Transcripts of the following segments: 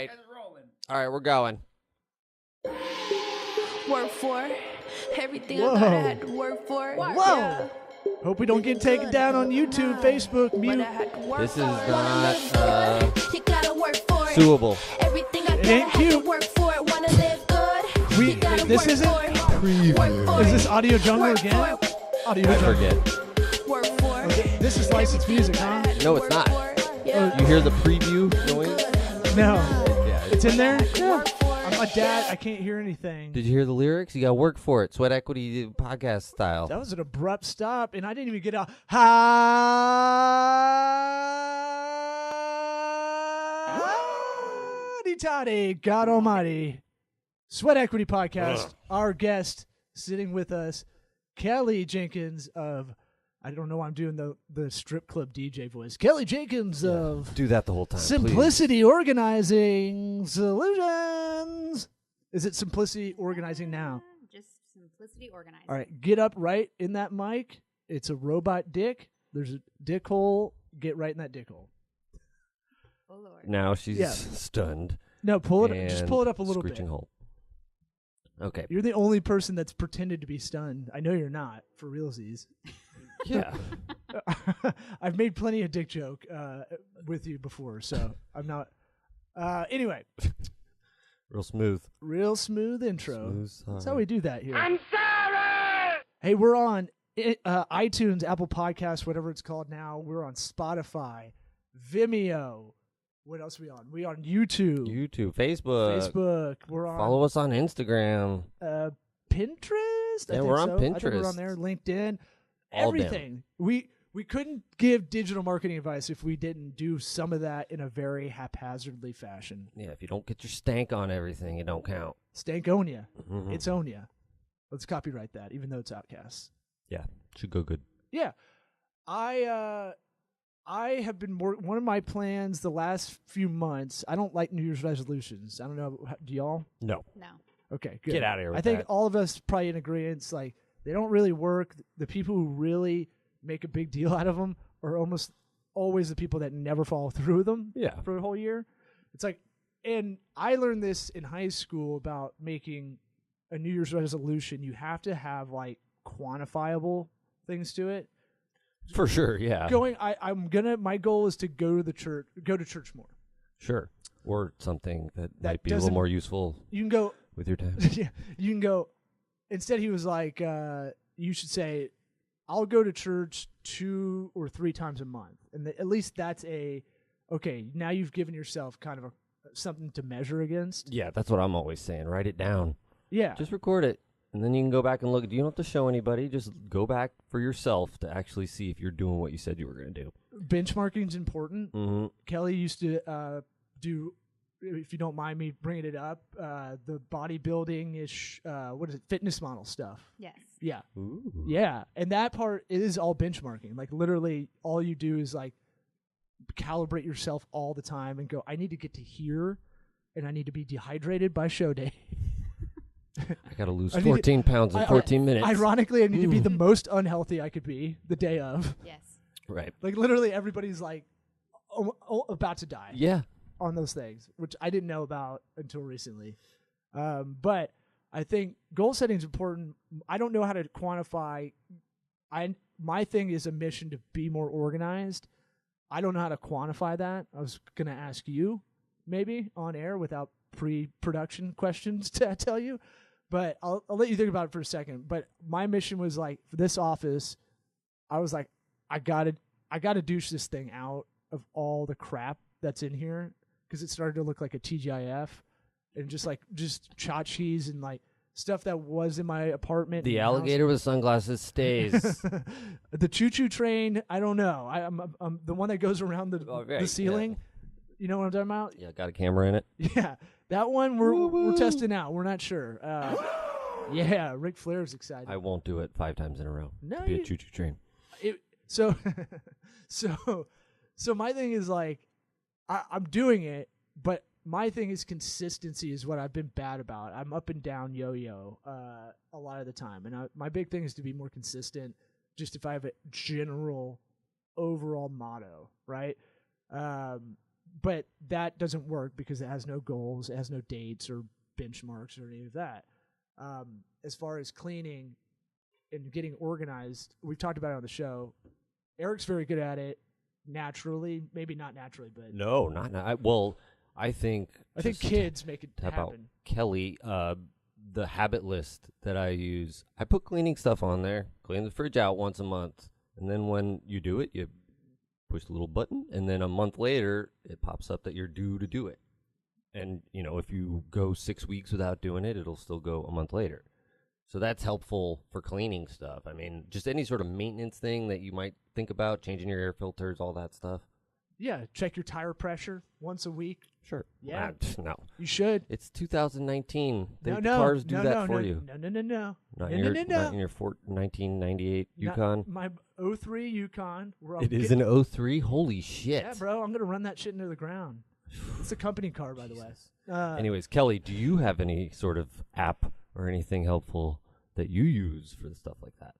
right. All right, we're going. Work for everything Whoa. I thought I had to work for. Whoa. Yeah. Hope we don't get taken down on YouTube, Facebook, But mute. I had to work This is for it. not You gotta work for it. suable. Everything I It got, ain't I had to cute. work for it. Wanna live good? We- You gotta this work isn't for it. Work for Is this it. Audio Jungle Work again? for it. Audio I Jungle. forget. Work for it. This is licensed music, huh? No, it's not. You hear the preview noise? No. Yeah. It's in there? Yeah. I'm a dad. I can't hear anything. Did you hear the lyrics? You got to work for it. Sweat Equity podcast style. That was an abrupt stop, and I didn't even get a howdy toddy. God Almighty. Sweat Equity Podcast. Our guest sitting with us, Kelly Jenkins of, I don't know why I'm doing the strip club DJ voice. Kelly Jenkins of Do that the whole time. Simplicity Organizing Solutions. Is it Simplicity Organizing now? Just simplicity organizing. All right, get up right in that mic. It's a robot dick. There's a dick hole. Get right in that dick hole. Oh Lord. Now she's Yeah. stunned. No, pull it. Just and pull it up a little bit. screeching hole. Okay. You're the only person that's pretended to be stunned. I know you're not, for realsies. Yeah. I've made plenty of dick joke with you before, so I'm not. Anyway, Real smooth. real smooth intro. Smooth That's side. how we do that here. I'm sorry. Hey, we're on iTunes, Apple Podcasts, whatever it's called now. We're on Spotify, Vimeo. What else are we on? We on YouTube, YouTube, Facebook. Facebook. We're on Follow us on Instagram. Pinterest. I Yeah, think we're on so. I think we're Pinterest. on there. LinkedIn. All down. Everything. We couldn't give digital marketing advice if we didn't do some of that in a very haphazardly fashion. Yeah, if you don't get your stank on everything, it don't count. Stankonia. Mhm. It's Onia. Let's copyright that, even though it's Outcasts. Yeah, should go good. Yeah. I have been one of my plans the last few months. I don't like New Year's resolutions. I don't know. Do y'all? No. No. Okay, good. Get outta here with I think that. all of us probably in agreement. Like, they don't really work. The people who really make a big deal out of them are almost always the people that never follow through with them Yeah. for a whole year. It's like, and I learned this in high school about making a New Year's resolution. You have to have like quantifiable things to it. For sure, yeah. My goal is to go to church more. Sure. Or something that That might be a little doesn't- more useful You can go, with your time. yeah, you can go. Instead, he was like, you should say, I'll go to church 2 or 3 times a month. And at least that's okay, now you've given yourself kind of something to measure against. Yeah, that's what I'm always saying. Write it down. Yeah. Just record it. And then you can go back and look. You don't have to show anybody. Just go back for yourself to actually see if you're doing what you said you were going to do. Benchmarking's important. Mm-hmm. Kelly used to do, if you don't mind me bringing it up, the bodybuilding-ish, fitness model stuff. Yes. Yeah. Ooh. Yeah, and that part is all benchmarking. Like, literally, all you do is like calibrate yourself all the time and go, I need to get to here, and I need to be dehydrated by show day. I got to lose I need 14 pounds in 14 minutes. Ironically, I need to be Ooh. the most unhealthy I could be the day of. Yes. Right. Like, literally, everybody's like about to die Yeah. on those things, which I didn't know about until recently. But I think goal setting is important. I don't know how to quantify. My thing is a mission to be more organized. I don't know how to quantify that. I was going to ask you maybe on air without pre-production questions to tell you, but I'll let you think about it for a second. But my mission was like, for this office, I was like, I gotta douche this thing out of all the crap that's in here, because it started to look like a TGIF and just tchotchkes and like stuff that was in my apartment. The and house. alligator with sunglasses stays. The choo-choo train, I don't know. I'm the one that goes around Oh, the right, ceiling. You know what I'm talking about? Yeah, got a camera in it. Yeah, that one we're testing out. We're not sure. Yeah, Ric Flair's excited. I won't do it 5 times in a row. No, to be a you- choo-choo train. So my thing is like, I'm doing it, but my thing is consistency is what I've been bad about. I'm up and down yo-yo a lot of the time, and my big thing is to be more consistent. Just if I have a general overall motto, right? but that doesn't work because it has no goals, it has no dates or benchmarks or any of that. As far as cleaning and getting organized, we've talked about it on the show. Eric's very good at it naturally, maybe not naturally, but No, well, I think just kids make it tap out happen. Kelly, the habit list that I use, I put cleaning stuff on there, clean the fridge out once a month, and then when you do it, you push the little button, and then a month later, it pops up that you're due to do it. And, if you go 6 weeks without doing it, it'll still go a month later. So that's helpful for cleaning stuff. I mean, just any sort of maintenance thing that you might think about, changing your air filters, all that stuff. Yeah, check your tire pressure once a week. Sure. Yeah. No. You should. It's 2019. The No, cars do no, that no, for no, you. No. Not No, in your, no, not in your 1998 Not Yukon. My 03 Yukon. Where I'm It is getting- an 03? Holy shit. Yeah, bro. I'm gonna run that shit into the ground. It's a company car, by the way. Anyways, Kelly, do you have any sort of app or anything helpful that you use for stuff like that?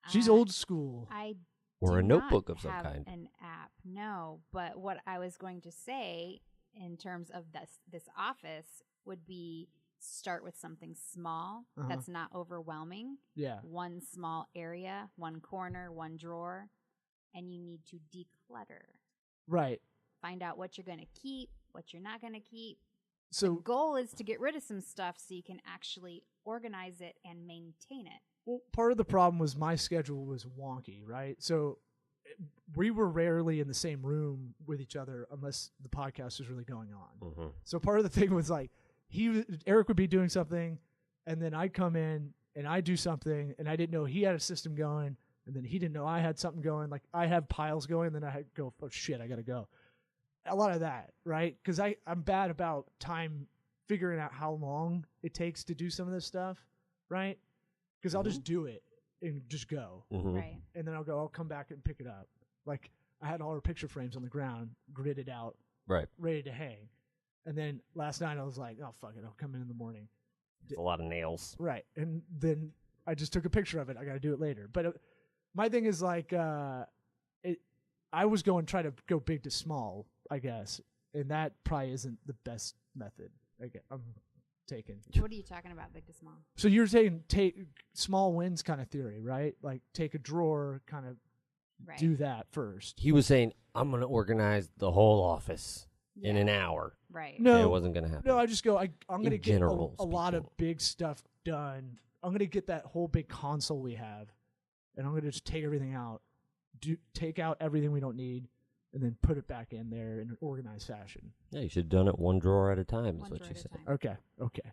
She's old school. I Or do a notebook not of some have kind? An app, no. But what I was going to say in terms of this office would be start with something small that's not overwhelming. Yeah. One small area, one corner, one drawer, and you need to declutter. Right. Find out what you're going to keep, what you're not going to keep. So The goal is to get rid of some stuff so you can actually organize it and maintain it. well, part of the problem was my schedule was wonky, right? So we were rarely in the same room with each other unless the podcast was really going on. Mm-hmm. So part of the thing was like Eric would be doing something, and then I'd come in and I'd do something, and I didn't know he had a system going, and then he didn't know I had something going. Like I have piles going, and then I had to go, oh shit, I gotta go. A lot of that, right? Because I'm bad about time figuring out how long it takes to do some of this stuff, right? Because I'll just do it and just go, Mm-hmm. Right. and then I'll come back and pick it up. Like I had all our picture frames on the ground, gridded out, Right. ready to hang. And then last night I was like, oh, fuck it, I'll come in the morning. It's a lot of nails. Right. And then I just took a picture of it. I got to do it later. But my thing is like, I was going try to go big to small, I guess. And that probably isn't the best method I'm taking. What are you talking about, big to small? So you're saying take small wins kind of theory, right? Like take a drawer, kind of Right. do that first. He was saying, I'm going to organize the whole office in Yeah. an hour. Right. No, And it wasn't going to happen. No, I just go. I'm going to get general a lot of speaking. big stuff done. I'm going to get that whole big console we have, and I'm going to just take everything out, take out everything we don't need, and then put it back in there in an organized fashion. Yeah, you should have done it one drawer at a time, is One what drawer you at a said. time. Okay.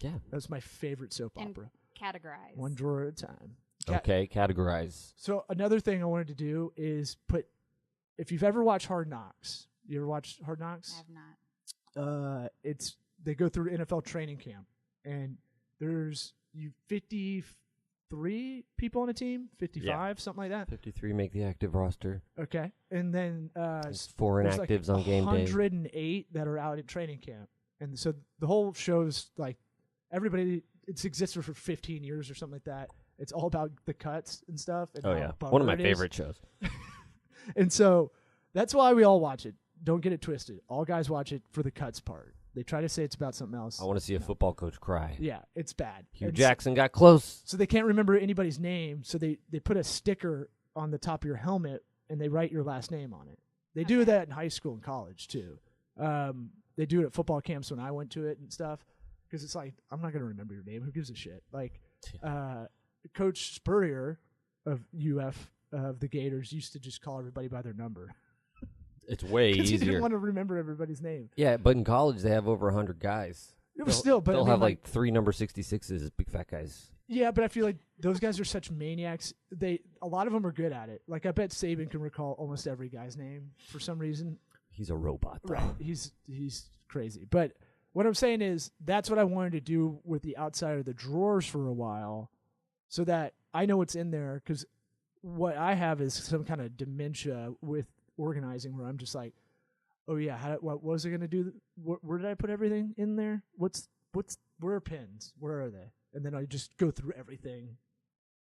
Yeah. That's my favorite soap And opera. categorize. One drawer at a time. Okay, categorize. So another thing I wanted to do is put. If you've ever watched Hard Knocks, you ever watched Hard Knocks? I have not. They go through NFL training camp, and there's 53 people on a team, 55, something like that. 53 make the active roster. Okay, and then There's 4 there's inactives like on game day. 108 that are out at training camp, and so the whole show's like everybody. It's existed for 15 years or something like that. It's all about the cuts and stuff. And Oh, how yeah. bummer One of my it is. favorite shows. And so that's why we all watch it. Don't get it twisted. All guys watch it for the cuts part. They try to say it's about something else. I want to see a football coach cry. Yeah, it's bad. Hugh And Jackson got close. So they can't remember anybody's name, so they put a sticker on the top of your helmet and they write your last name on it. They do Okay. that in high school and college too. They do it at football camps when I went to it and stuff because it's like I'm not gonna remember your name. Who gives a shit? Like Coach Spurrier of UF of the Gators used to just call everybody by their number It's way because he easier. didn't want to remember everybody's name. Yeah, but in college they have over 100 guys. It was still, but I they'll mean, have like 3 number 66s, big fat guys. yeah, but I feel like those guys are such maniacs. A lot of them are good at it. Like I bet Saban can recall almost every guy's name for some reason. He's a robot, though. Right. He's crazy. But what I'm saying is that's what I wanted to do with the outside of the drawers for a while so that I know what's in there because what I have is some kind of dementia with organizing where I'm just like, oh yeah, what was I going to do? Where did I put everything in there? Where are pins? Where are they? And then I just go through everything.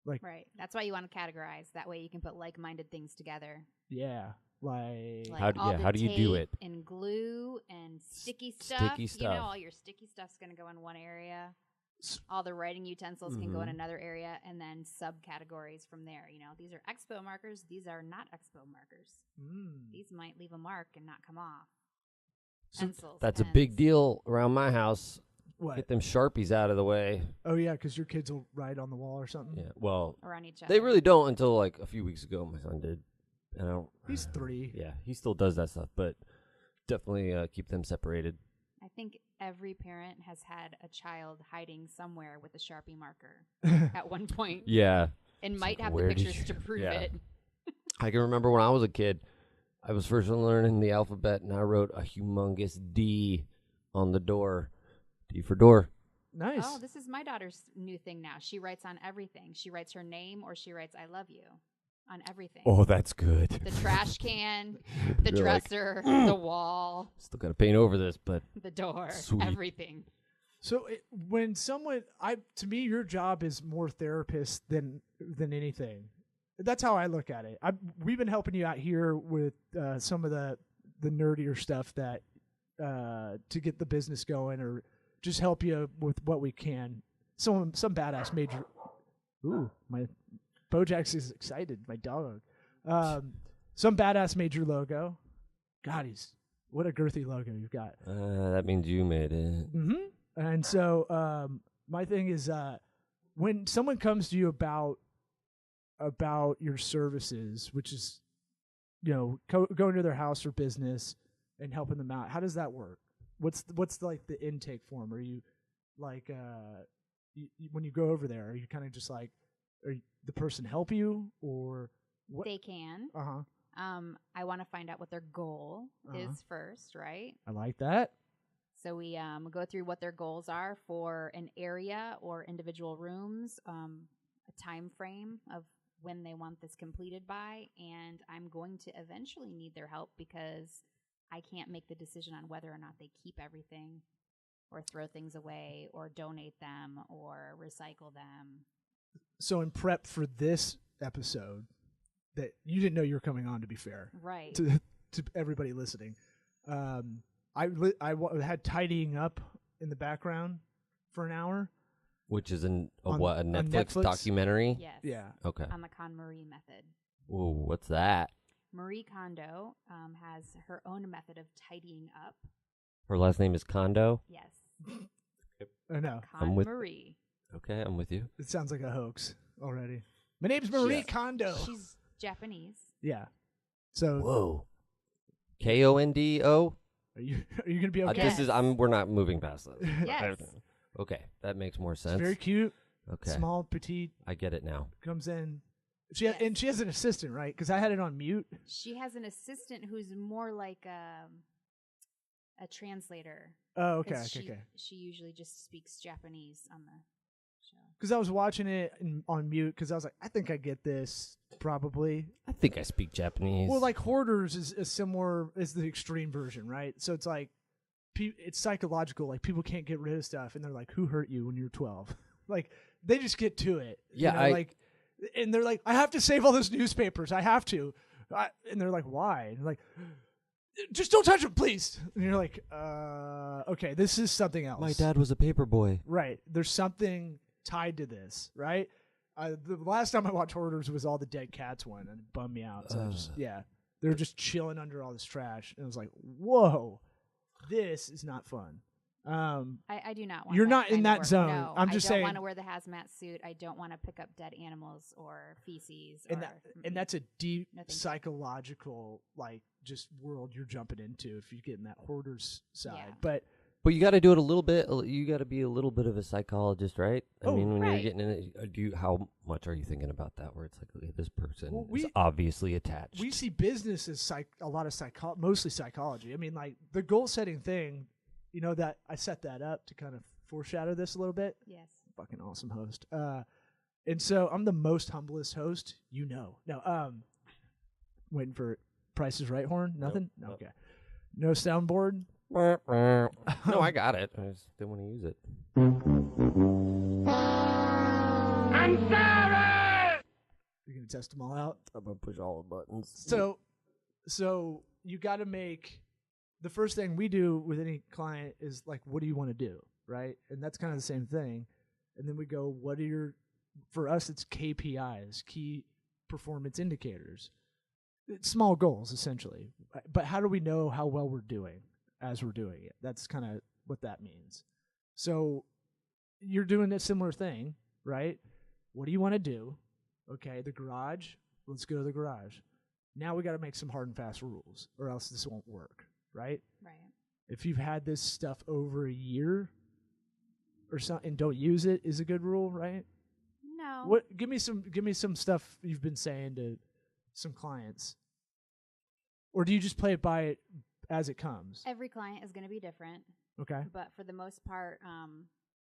Like, Right. That's why you want to categorize. That way you can put like-minded things together. yeah. Like, Like all the how do you do it? tape and glue and sticky stuff. Sticky You stuff. know, all your sticky stuff's going to go in one area. All the writing utensils can go in another area, and then subcategories from there. You know, these are expo markers. These are not expo markers. These might leave a mark and not come off. Pencils. That's a pens. big deal around my house. what? Get them Sharpies out of the way. Oh yeah, because your kids will write on the wall or something. Yeah. Well, Around each other. they really don't until like a few weeks ago. My son did. And I don't. He's 3. Yeah, he still does that stuff, but definitely keep them separated. I think every parent has had a child hiding somewhere with a Sharpie marker at one point, Yeah. and might like, have where the did pictures to you- prove yeah. it. I can remember when I was a kid, I was first learning the alphabet, and I wrote a humongous D on the door. D for door. Nice. Oh, this is my daughter's new thing now. She writes on everything. She writes her name or she writes "I love you" on everything. Oh, that's good. The trash can, the You're like, dresser, the wall, Still got to paint over this, but the door, Sweet. everything. So when someone, to me, your job is more therapist than anything. That's how I look at it. We've been helping you out here with some of the nerdier stuff that to get the business going, or just help you with what we can. Some badass major. Ooh, my Bojack's is excited. My dog. Some badass major logo. God, what a girthy logo you've got. that means you made it. And so my thing is when someone comes to you about your services, which is, you know, going to their house or business and helping them out, how does that work? What's like the intake form? Are you like when you go over there, are you kind of just like, the person help you, or what? They can. I want to find out what their goal is first, right? I like that. So we go through what their goals are for an area or individual rooms, a time frame of when they want this completed by, and I'm going to eventually need their help because I can't make the decision on whether or not they keep everything or throw things away or donate them or recycle them. So in prep for this episode, that you didn't know you were coming on, to be fair, Right. to everybody listening, I had tidying up in the background for an hour. Which is a On Netflix Netflix? documentary? Yes. Yeah. Okay. On the KonMari method. Ooh, what's that? Marie Kondo has her own method of tidying up. Her last name is Kondo? Yes. I know. I'm with- KonMari. Okay, I'm with you. It sounds like a hox already. My name's Marie Yes. Kondo. She's Japanese. Yeah. So Whoa. Kondo? are you gonna be okay? This is we're not moving past that. Yes. Okay, that makes more It's sense. very cute. Okay. Small, petite. I get it now. Comes in. Yes. And she has an assistant, right? Because I had it on mute. She has an assistant who's more like a translator. Oh, okay, 'Cause okay. She usually just speaks Japanese on the show. Because I was watching it on mute because I was like, I think I get this probably. I think I speak Japanese. Well, like Hoarders is similar, is the extreme version, right? So it's like, it's psychological. Like people can't get rid of stuff, and they're like, "Who hurt you when you're 12?" Like they just get to it. Yeah, you know, and they're like, "I have to save all those newspapers. I have to," and they're like, "Why?" And they're like, "Just don't touch them, please." And you're like, "Okay, this is something else." my dad was a paper boy. Right. There's something tied to this, right? The last time I watched Hoarders was all the dead cats one, and it bummed me out. So they're just chilling under all this trash, and I was like, "Whoa, this is not fun." I do not want. You're that not in kind of that work. zone. No, I'm just I saying- don't want to wear the hazmat suit. I don't want to pick up dead animals or feces. And that's a deep No, thank you. psychological, like, just world you're jumping into if you get in that Hoarders side. Yeah. But But you got to do it a little bit. You got to be a little bit of a psychologist, right? I Oh, mean, when you're right. getting in it, how much are you thinking about that? Where it's like, okay, this person Well, is obviously attached. we see business as a lot of mostly psychology. I mean, like the goal setting thing, you know, that I set that up to kind of foreshadow this a little bit. Yes. Fucking awesome host. And so I'm the most humblest host, you know. No, waiting for Price is Right horn. Nothing. Nope. Okay. No soundboard. No, I got it. I just didn't want to use it. You're gonna test them all out. I'm gonna push all the buttons. So So you got to make the first thing we do with any client is like, what do you want to do, right? And that's kind of the same thing. And then we go, what are your? For us, it's KPIs, key performance indicators. It's small goals essentially, but how do we know how well we're doing as we're doing it? That's kind of what that means. So you're doing a similar thing, right? What do you want to do? Okay, the garage. Let's go to the garage. Now we got to make some hard and fast rules, or else this won't work, right? Right. If you've had this stuff over a year or something and don't use it, is a good rule, right? No. What? Give me some stuff you've been saying to some clients, or do you just play it by it as it comes? Every client is going to be different, Okay. but for the most part,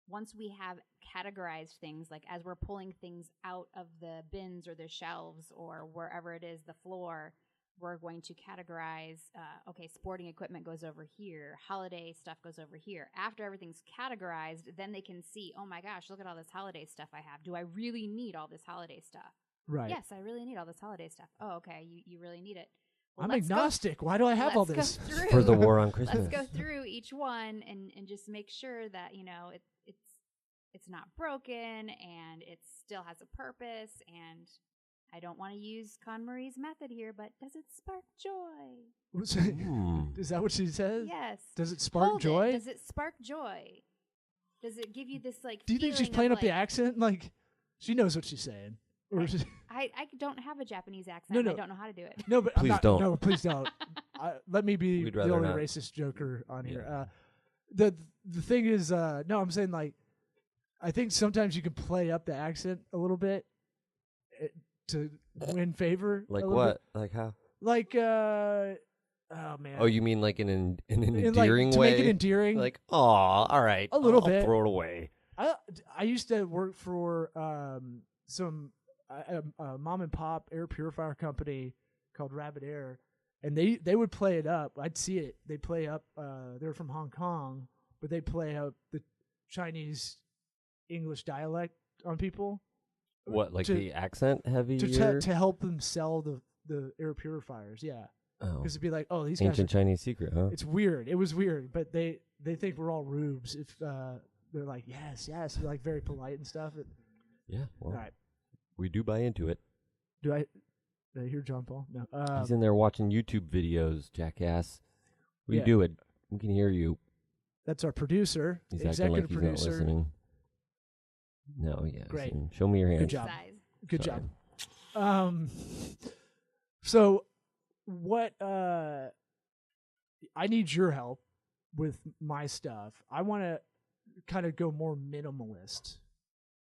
once we have categorized things, like as we're pulling things out of the bins or the shelves or wherever it is, the floor, we're going to categorize, okay, sporting equipment goes over here, holiday stuff goes over here. After everything's categorized, then they can see, oh my gosh, look at all this holiday stuff I have. Do I really need all this holiday stuff? Right. Yes, I really need all this holiday stuff. Oh, okay, you really need it. Well, I'm let's go agnostic. Why do I have all let's this? go through. For the war on Christmas. Let's go through each one and just make sure that, you know, it's not broken and it still has a purpose. And I don't want to use KonMari's method here, but does it spark joy? Is that what she says? Yes. Does it spark Hold joy? It. Does it spark joy? Does it give you this like? Do you think she's feeling playing of, up the like, accent? Like, she knows what she's saying. Or is I don't have a Japanese accent. No, and no. I don't know how to do it. no, but Please I'm not, don't. No, please don't. Let me be We'd the rather only not. racist joker on here. Yeah. The thing is, no, I'm saying like, I think sometimes you can play up the accent a little bit to win favor. Like a little what? bit. Like how? Like, oh man. Oh, you mean like in an In, like, endearing to way? make it endearing. Like, aw, all right. A little I'll bit. Throw it away. I used to work for some mom and pop air purifier company called Rabbit Air, and they would play it up. I'd see it. They play up. They're from Hong Kong, but they play up the Chinese English dialect on people What, like To- the accent heavy? to help them sell the air purifiers. Yeah, Oh, because it'd be like, oh, these guys. ancient Chinese secret, huh? It's weird. It was weird, but they think we're all rubes if they're like yes, they're like very polite and stuff. Yeah. Well, All right. we do buy into it. Did I hear John Paul? No. He's in there watching YouTube videos, jackass. We Yeah. do it. We can hear you. That's our producer, He's acting executive like he's not producer. listening. No, yeah. Great. Show me your hand. Good job. Size. Good Sorry. job. So what I need your help with my stuff. I want to kind of go more minimalist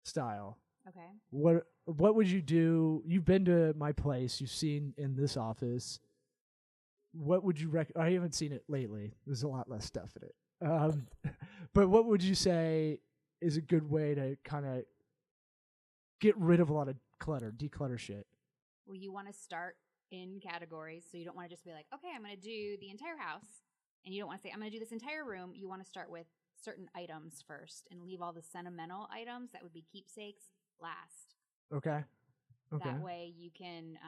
style. Okay. What would you do? You've been to my place. You've seen in this office. What would you I haven't seen it lately. There's a lot less stuff in it. But what would you say is a good way to kind of get rid of a lot of clutter, declutter shit? Well, you want to start in categories. So you don't want to just be like, okay, I'm going to do the entire house. And you don't want to say, I'm going to do this entire room. You want to start with certain items first and leave all the sentimental items that would be keepsakes last. Okay. Okay. That way you can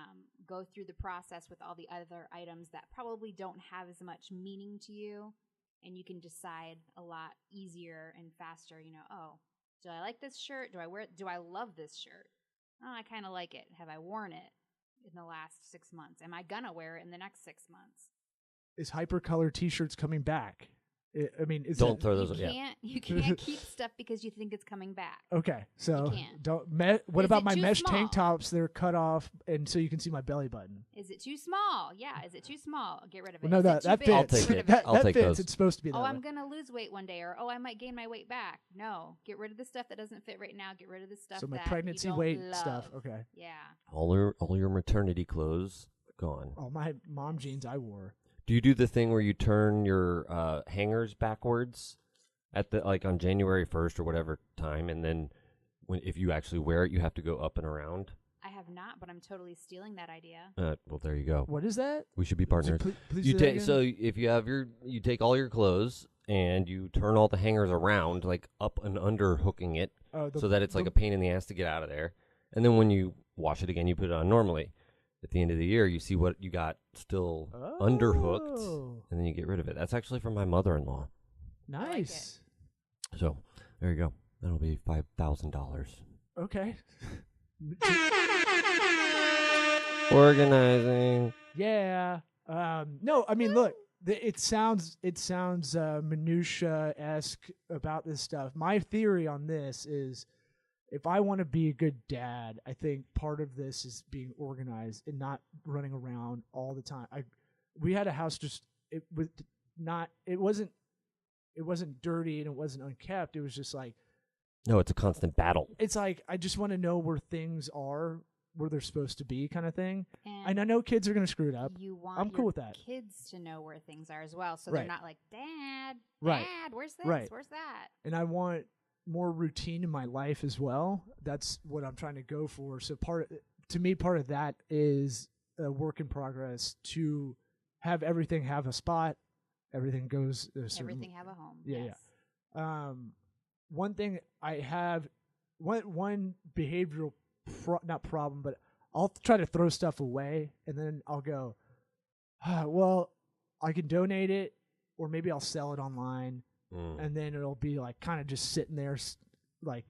go through the process with all the other items that probably don't have as much meaning to you. And you can decide a lot easier and faster, you know, oh, do I like this shirt? Do I wear it? Do I love this shirt? Oh, I kind of like it. Have I worn it in the last 6 months? Am I going to wear it in the next 6 months? Is hypercolor T-shirts coming back? I mean, is Don't it, throw those. You can't keep stuff because you think it's coming back. Okay, so can't. don't. What Is about it my too mesh tank small? tops? They're cut off, and so you can see my belly button. Is it too small? Yeah. Is it too small? Get rid of it. Well, no, Is it that too big? I'll fits. take Get rid it. of it. I'll that take fits. those. It's supposed to be that Oh, way. I'm going to lose weight one day, or oh, I might gain my weight back. No, get rid of the stuff that doesn't fit right now. Get rid of the stuff So my that pregnancy you don't weight love. stuff. Okay. Yeah. All your maternity clothes gone. All my mom jeans I wore. Do you do the thing where you turn your hangers backwards at the like on January 1st or whatever time, and then if you actually wear it, you have to go up and around? I have not, but I'm totally stealing that idea. Well, there you go. What is that? We should be partners. Please You do that take again? so if you have you take all your clothes and you turn all the hangers around, like up and under hooking it, Oh, so that it's like a pain in the ass to get out of there. And then when you wash it again, you put it on normally. at the end of the year, you see what you got still underhooked, Oh, and then you get rid of it. That's actually from my mother-in-law. like nice. So there you go. That'll be $5,000. Okay. Organizing. Yeah. No, I mean, look, it sounds minutia esque about this stuff. My theory on this is, if I want to be a good dad, I think part of this is being organized and not running around all the time. We had a house it wasn't dirty and it wasn't unkept. It was just like, No, it's a constant battle. it's like I just want to know where things are, where they're supposed to be, kind of thing. And And I know kids are going to screw it up. you want I'm your cool with that. kids to know where things are as well, so Right. they're not like, Dad, Right. Dad, where's this? Right. Where's that? And I want more routine in my life as well. That's what I'm trying to go for. So part of that is a work in progress to have everything have a spot. Everything goes a certain. Everything have a home. Yeah, yes. One thing I have, one behavioral not problem, but I'll try to throw stuff away, and then I'll go, well, I can donate it, or maybe I'll sell it online. And then it'll be like kind of just sitting there, like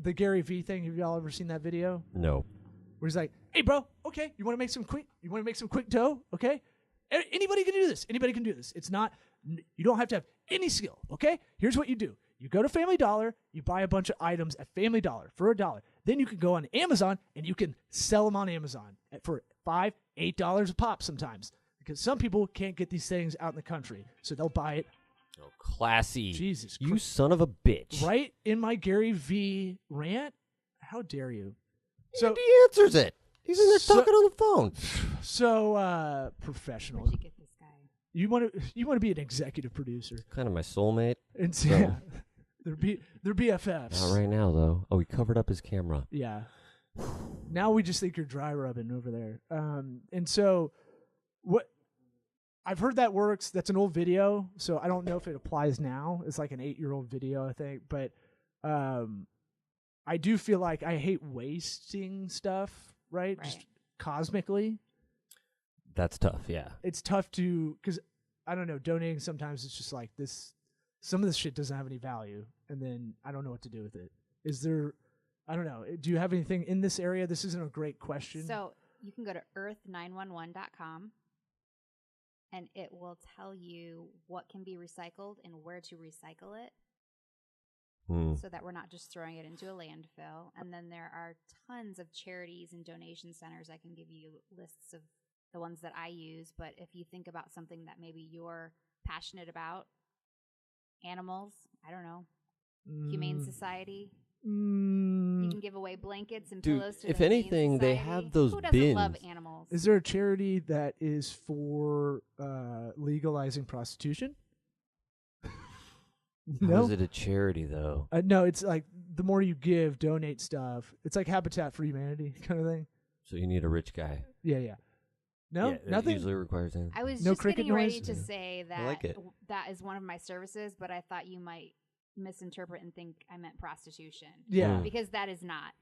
the Gary Vee thing. Have y'all ever seen that video No. where he's like, "Hey, bro, okay, you want to make some quick dough? Okay, anybody can do this. Anybody can do this. It's not. You don't have to have any skill. Okay, here's what you do: you go to Family Dollar, you buy a bunch of items at Family Dollar for $1. Then you can go on Amazon and you can sell them on Amazon for $5, $8 a pop sometimes, because some people can't get these things out in the country, so they'll buy it." Oh, classy. Jesus You Christ. son of a bitch. Right in my Gary V rant? How dare you? So he answers it. He's in there talking on the phone. So professional. Where'd you get this guy? You want to be an executive producer. Kind of my soulmate. And so, yeah, they're BFFs. Not right now, though. Oh, he covered up his camera. Yeah. Now we just think you're dry rubbing over there. And so what I've heard that works. That's an old video, so I don't know if it applies now. It's like an 8-year-old video, I think. But I do feel like I hate wasting stuff, right? Just cosmically. That's tough, yeah. It's tough because I don't know, donating sometimes it's just like this. Some of this shit doesn't have any value, and then I don't know what to do with it. Is there? I don't know. Do you have anything in this area? This isn't a great question. So you can go to earth911.com, and it will tell you what can be recycled and where to recycle it, so that we're not just throwing it into a landfill. And then there are tons of charities and donation centers. I can give you lists of the ones that I use, but if you think about something that maybe you're passionate about, animals, I don't know, Humane Society, you can give away blankets and Dude, pillows to if the Humane anything, they Society. have those Who doesn't love bins. animals? Is there a charity that is for legalizing prostitution? How No. is it a charity, though? No, it's like the more you give, donate stuff. It's like Habitat for Humanity kind of thing. So you need a rich guy. Yeah. No, Yeah, it nothing. usually requires him. I was No just cricket getting ready noise? to Yeah. say that like it. that is one of my services, but I thought you might misinterpret and think I meant prostitution. Yeah. Because that is not.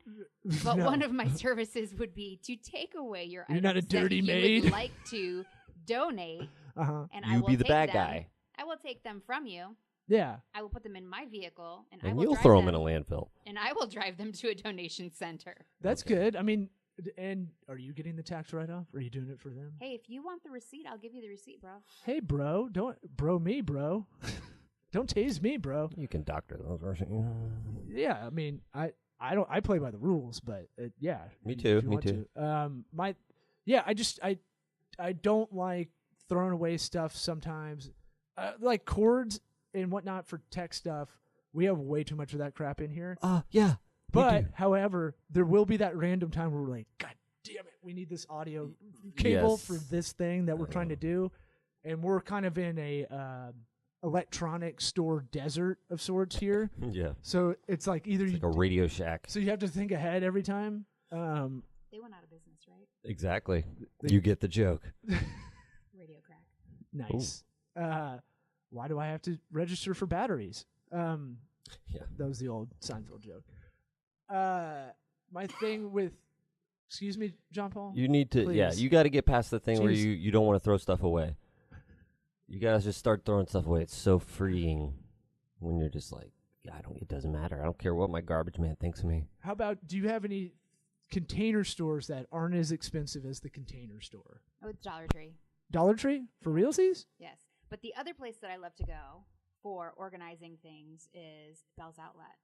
But No. one of my services would be to take away your You're items not a that dirty you maid. would like to donate, Uh-huh. and I You will be the take bad them. guy, I will take them from you. Yeah. I will put them in my vehicle, and I and will you'll drive throw them, him in a landfill. and I will drive them to a donation center. That's Okay. good. I mean, and are you getting the tax write-off? Or are you doing it for them? Hey, if you want the receipt, I'll give you the receipt, bro. Hey, bro, don't bro me, bro. Don't tase me, bro. You can doctor those. Yeah, I mean, I play by the rules, but yeah. Me if too, you me want too. to. I don't like throwing away stuff sometimes, like cords and whatnot for tech stuff. We have way too much of that crap in here. Yeah. But however, there will be that random time where we're like, God damn it, we need this audio cable Yes. for this thing that we're trying to do, and we're kind of in a electronic store desert of sorts here. Yeah. So it's like either It's you like a Radio Shack. so you have to think ahead every time. They went out of business, right? Exactly. You get the joke. Radio crack. Nice. Why do I have to register for batteries? Yeah. That was the old Seinfeld joke. My thing with Excuse me, John Paul. You need to, yeah. Please. You got to get past the thing where Jeez. you don't want to throw stuff away. You gotta just start throwing stuff away. It's so freeing when you're just like, it doesn't matter. I don't care what my garbage man thinks of me. How about, do you have any container stores that aren't as expensive as the Container Store? Oh, it's Dollar Tree. Dollar Tree for realsies? Yes. But the other place that I love to go for organizing things is Bell's Outlet.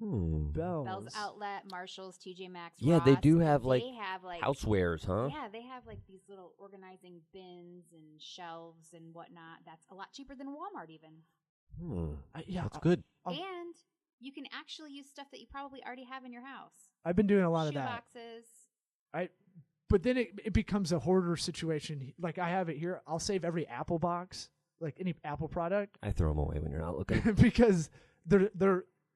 Bell's Outlet, Marshalls, TJ Maxx. Yeah, they Ross. do have like They have like housewares, huh? Yeah, they have like these little organizing bins and shelves and whatnot. That's a lot cheaper than Walmart even. That's good. And you can actually use stuff that you probably already have in your house. I've been doing a lot of Shoe that. boxes. But then it becomes a hoarder situation. Like I have it here. I'll save every Apple box, like any Apple product, I throw them away when you're not looking. because they're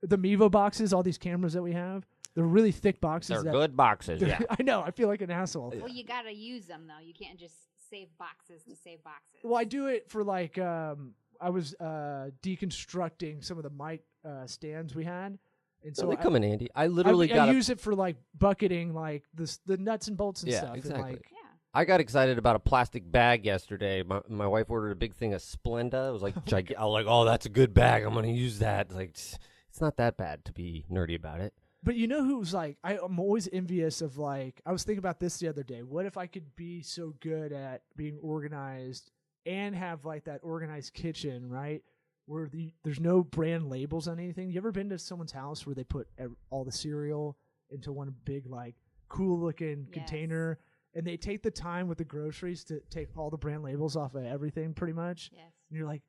the Mevo boxes. All these cameras that we have, they're really thick boxes. They're good boxes, yeah. I know. I feel like an asshole. Well, you gotta use them though. You can't just save boxes to save boxes. Well, I do it for like I was deconstructing some of the mic stands we had, and So so they come in handy. I literally got I use it for like bucketing like the nuts and bolts and Yeah, stuff. exactly. And like, Yeah. I got excited about a plastic bag yesterday. My wife ordered a big thing of Splenda. It was like I was like, oh, that's a good bag. I'm gonna use that. It's like it's not that bad to be nerdy about it. but you know who's like I'm always envious of, like, I was thinking about this the other day. What if I could be so good at being organized and have like that organized kitchen, right? Where there's no brand labels on anything. You ever been to someone's house where they put all the cereal into one big like cool looking Yes. container, and they take the time with the groceries to take all the brand labels off of everything pretty much? Yes. And you're like,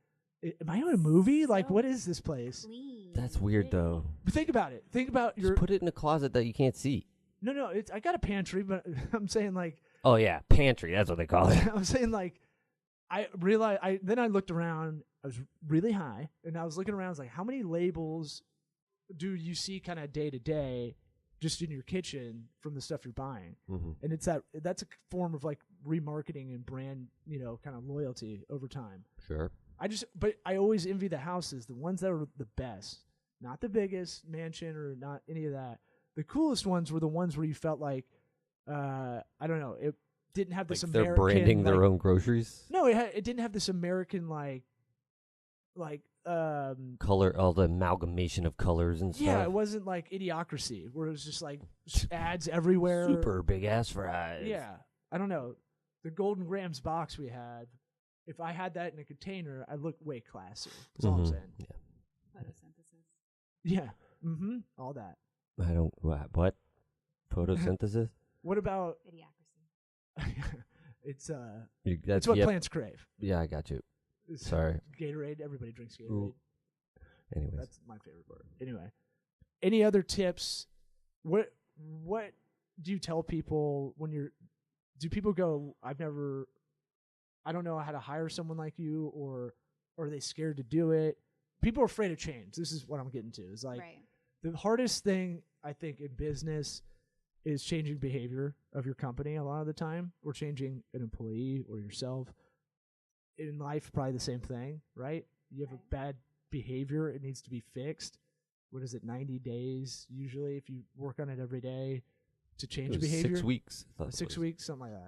am I in a movie? Like, So what is this place? Clean. That's weird though. But think about it. Think about your Just put it in a closet that you can't see. no. I got a pantry, but I'm saying like Oh yeah, pantry. That's what they call it. I'm saying like I realized then I looked around. I was really high, and I was looking around. I was like, how many labels do you see kind of day to day, just in your kitchen from the stuff you're buying? Mhm. And that's a form of like remarketing and brand, kind of loyalty over time. Sure. But I always envy the houses, the ones that are the best, not the biggest mansion or not any of that. The coolest ones were the ones where you felt like, I don't know, it didn't have this Like American. they're branding their like- own groceries. No, it didn't have this American like Color, all the amalgamation of colors and stuff. yeah, it wasn't like Idiocracy where it was just like ads everywhere. Super big ass fries. Yeah, I don't know. The Golden Grams box we had, if I had that in a container, I'd look way classier. That's all I'm Mhm. saying. Yeah. Photosynthesis. Yeah. Mm-hmm. All that. I don't. What? Photosynthesis? What about Idiocracy. it's That's it's what yep. plants crave. Yeah, I got you. It's Sorry. Gatorade. Everybody drinks Gatorade. Ooh. Anyways, That's my favorite part. Anyway, any other tips? What do you tell people when you're? Do people go, I don't know how to hire someone like you, or are they scared to do it? People are afraid of change. This is what I'm getting to. Is like Right. the hardest thing I think in business is changing behavior of your company a lot of the time, or changing an employee or yourself. In life, probably the same thing, right? You have a bad behavior, it needs to be fixed. What is it, 90 days usually, if you work on it every day to it change was behavior? 6 weeks. I thought it 6 was. weeks, something like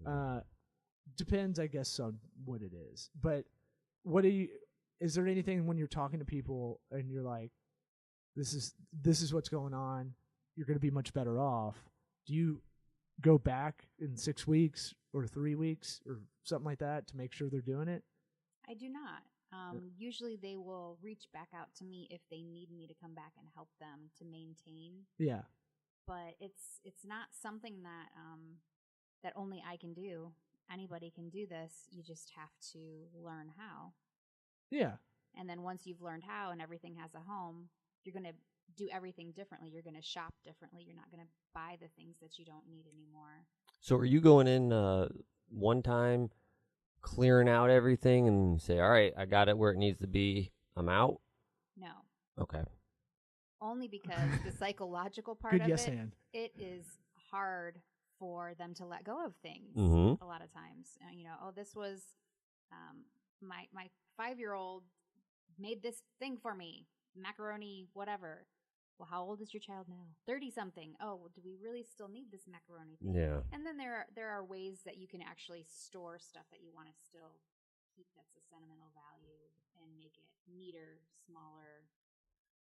that. Depends, I guess, on what it is. But is there anything when you're talking to people and you're like, this is what's going on, you're going to be much better off? Do you go back in 6 weeks or 3 weeks or something like that to make sure they're doing it? I do not. Usually they will reach back out to me if they need me to come back and help them to maintain. Yeah. But it's not something that that only I can do. Anybody can do this. You just have to learn how. Yeah. And then once you've learned how and everything has a home, you're going to do everything differently. You're going to shop differently. You're not going to buy the things that you don't need anymore. So are you going in one time, clearing out everything, and say, all right, I got it where it needs to be, I'm out? No. Okay. Only because the psychological part Good of yes it, hand. it is hard for them to let go of things Mhm. a lot of times. This was my 5-year-old made this thing for me, macaroni, whatever. well, how old is your child now? 30-something. Oh, well, do we really still need this macaroni thing? Yeah. And then there are ways that you can actually store stuff that you want to still keep that's a sentimental value and make it neater, smaller.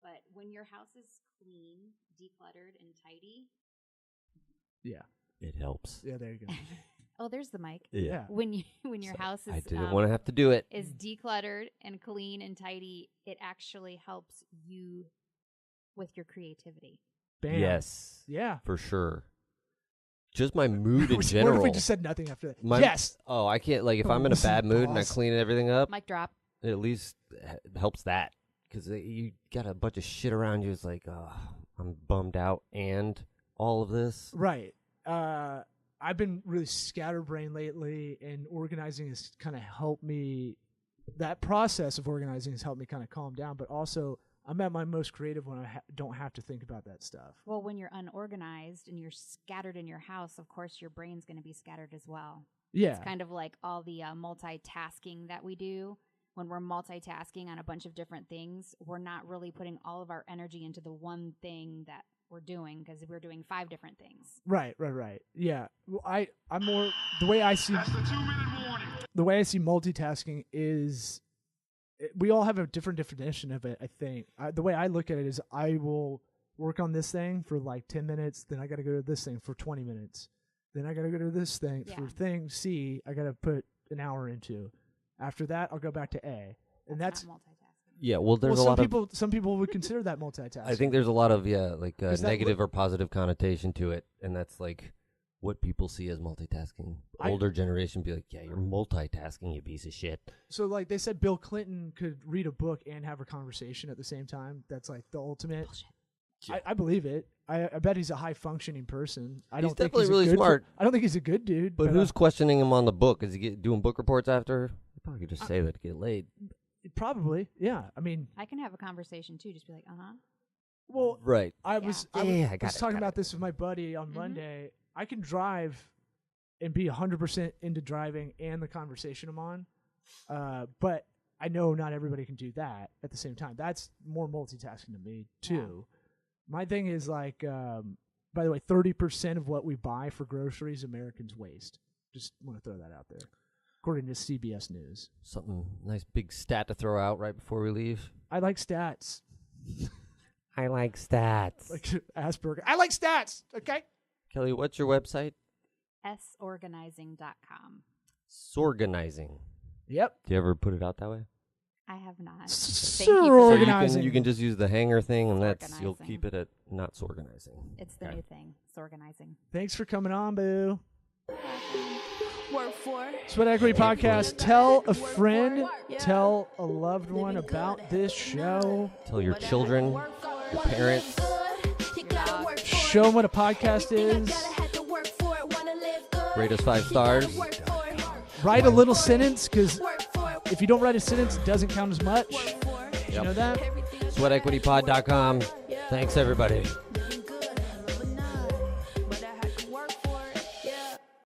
But when your house is clean, decluttered, and tidy, Yeah. It helps. Yeah, there you go. oh, there's the mic. Yeah. When your house is I didn't want to have to do it. is decluttered and clean and tidy, it actually helps you with your creativity. Bam. Yes, Yeah. for sure. Just my mood in What general. if we just said nothing after that? My- Yes. Oh, I can't. Like, if I'm in a Listen, bad mood and I boss. clean everything up, Mic drop. it at least helps that. Because you got a bunch of shit around you. It's like, oh, I'm bummed out and all of this. Right. I've been really scatterbrained lately, and organizing has kind of helped me. That process of organizing has helped me kind of calm down, but also I'm at my most creative when I don't have to think about that stuff. Well, when you're unorganized and you're scattered in your house, of course, your brain's going to be scattered as well. Yeah. It's kind of like all the multitasking that we do. When we're multitasking on a bunch of different things, we're not really putting all of our energy into the one thing that we're doing because we're doing 5 different things. Right. Yeah. Well, I'm more the way I see multitasking is we all have a different definition of it. I think the way I look at it is I will work on this thing for like 10 minutes, then I got to go to this thing for 20 minutes, then I got to go to this thing Yeah. for thing C. I got to put an hour into. After that, I'll go back to A, and that's not multitasking. Yeah, well, there's well, a lot of. some people would consider that multitasking. I think there's a lot of Is that negative or positive connotation to it, and that's like what people see as multitasking. Older generation be like, "Yeah, you're multitasking, you piece of shit." so. Like they said, Bill Clinton could read a book and have a conversation at the same time. That's like the ultimate. Bullshit. I believe it. I bet he's a high functioning person. I He's don't think definitely he's a really good smart. I don't think he's a good dude. But who's questioning him on the book? Is he doing book reports after? He probably could just say that to get laid. probably? Yeah. I mean, I can have a conversation too. Just be like, well, Right. I Yeah. was Yeah, I yeah, was, I got was it, talking got about it. this with my buddy on Mhm. Monday. I can drive and be 100% into driving and the conversation I'm on, but I know not everybody can do that at the same time. That's more multitasking to me too. My thing is like, by the way, 30% of what we buy for groceries Americans waste. Just want to throw that out there, according to CBS News. Something nice big stat to throw out right before we leave. I like stats, I like stats. like Asperger. I like stats. Okay. Kelly, what's your website? sorganizing.com. Sorganizing. Yep. Do you ever put it out that way? I have not. So Thank you for So that. Organizing. you can just use the hanger thing, and that's you'll Sorganizing. keep it at not sorganizing. It's the Okay. new thing. Sorganizing. Thanks for coming on, Boo. Work for it. Sweat Equity Podcast. Tell a friend, tell a loved one about this show. Tell your children, your parents. Show them what a podcast is. Rate us 5 stars. Write a little sentence, because if you don't write a sentence, it doesn't count as much. Did you know that? SweatEquityPod.com. Thanks, everybody.